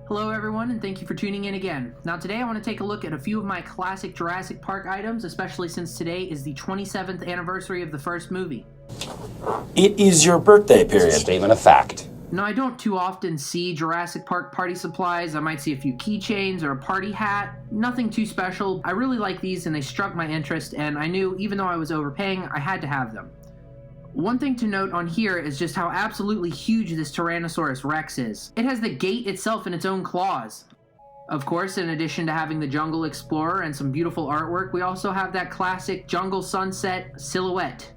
Hello everyone, and thank you for tuning in again. Now today I want to take a look at a few of my classic Jurassic Park items, especially since today is the 27th anniversary of the first movie. It is your birthday period. It's a statement of fact. Now I don't too often see Jurassic Park party supplies. I might see a few keychains or a party hat. Nothing too special. I really like these and they struck my interest, and I knew even though I was overpaying, I had to have them. One thing to note on here is just how absolutely huge this Tyrannosaurus Rex is. It has the gate itself in its own claws. Of course, in addition to having the Jungle Explorer and some beautiful artwork, we also have that classic Jungle Sunset silhouette.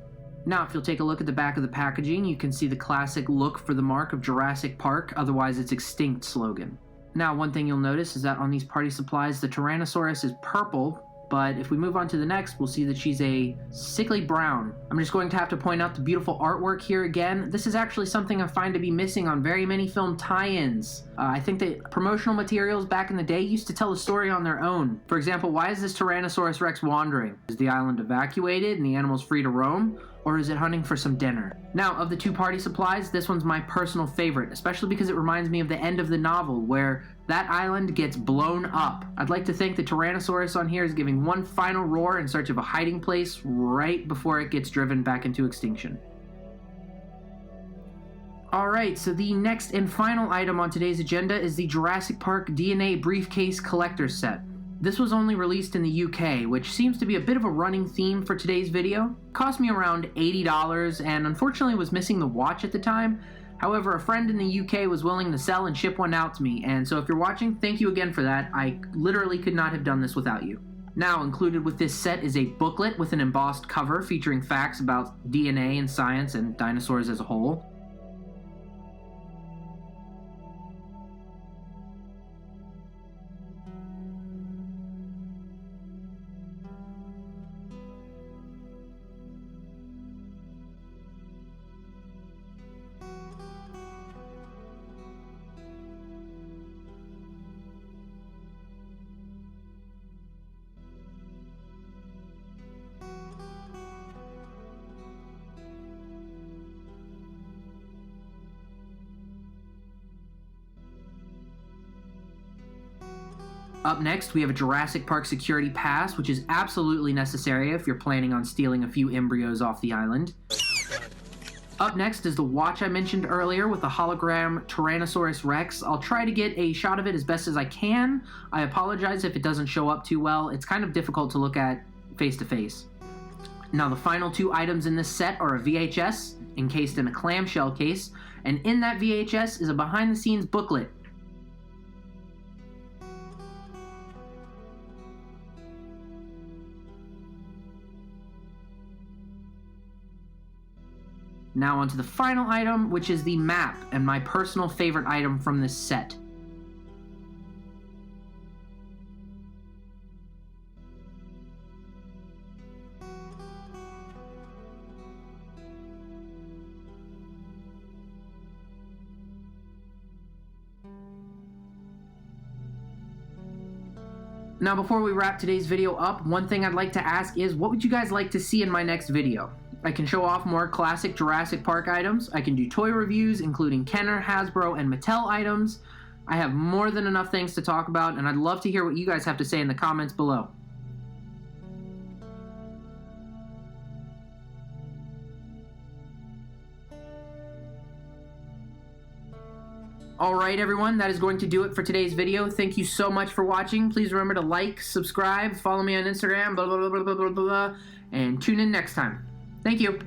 Now, if you'll take a look at the back of the packaging, you can see the classic look for the mark of Jurassic Park, otherwise its extinct slogan. Now, one thing you'll notice is that on these party supplies, the Tyrannosaurus is purple, but if we move on to the next, we'll see that she's a sickly brown. I'm just going to have to point out the beautiful artwork here again. This is actually something I find to be missing on very many film tie-ins. I think that promotional materials back in the day used to tell a story on their own. For example, why is this Tyrannosaurus Rex wandering? Is the island evacuated and the animals free to roam? Or is it hunting for some dinner? Now, of the two party supplies, this one's my personal favorite, especially because it reminds me of the end of the novel where that island gets blown up. I'd like to think the Tyrannosaurus on here is giving one final roar in search of a hiding place right before it gets driven back into extinction. Alright, so the next and final item on today's agenda is the Jurassic Park DNA Briefcase Collector's Set. This was only released in the UK, which seems to be a bit of a running theme for today's video. It cost me around $80 and unfortunately was missing the watch at the time. However, a friend in the UK was willing to sell and ship one out to me, and so if you're watching, thank you again for that. I literally could not have done this without you. Now, included with this set is a booklet with an embossed cover featuring facts about DNA and science and dinosaurs as a whole. Up next, we have a Jurassic Park security pass, which is absolutely necessary if you're planning on stealing a few embryos off the island. Up next is the watch I mentioned earlier with the hologram Tyrannosaurus Rex. I'll try to get a shot of it as best as I can. I apologize if it doesn't show up too well. It's kind of difficult to look at face to face. Now, the final two items in this set are a VHS encased in a clamshell case, and in that VHS is a behind-the-scenes booklet. Now onto the final item, which is the map, and my personal favorite item from this set. Now before we wrap today's video up, one thing I'd like to ask is, what would you guys like to see in my next video? I can show off more classic Jurassic Park items. I can do toy reviews, including Kenner, Hasbro, and Mattel items. I have more than enough things to talk about, and I'd love to hear what you guys have to say in the comments below. Alright everyone, that is going to do it for today's video. Thank you so much for watching. Please remember to like, subscribe, follow me on Instagram, blah blah blah blah blah blah blah, and tune in next time. Thank you.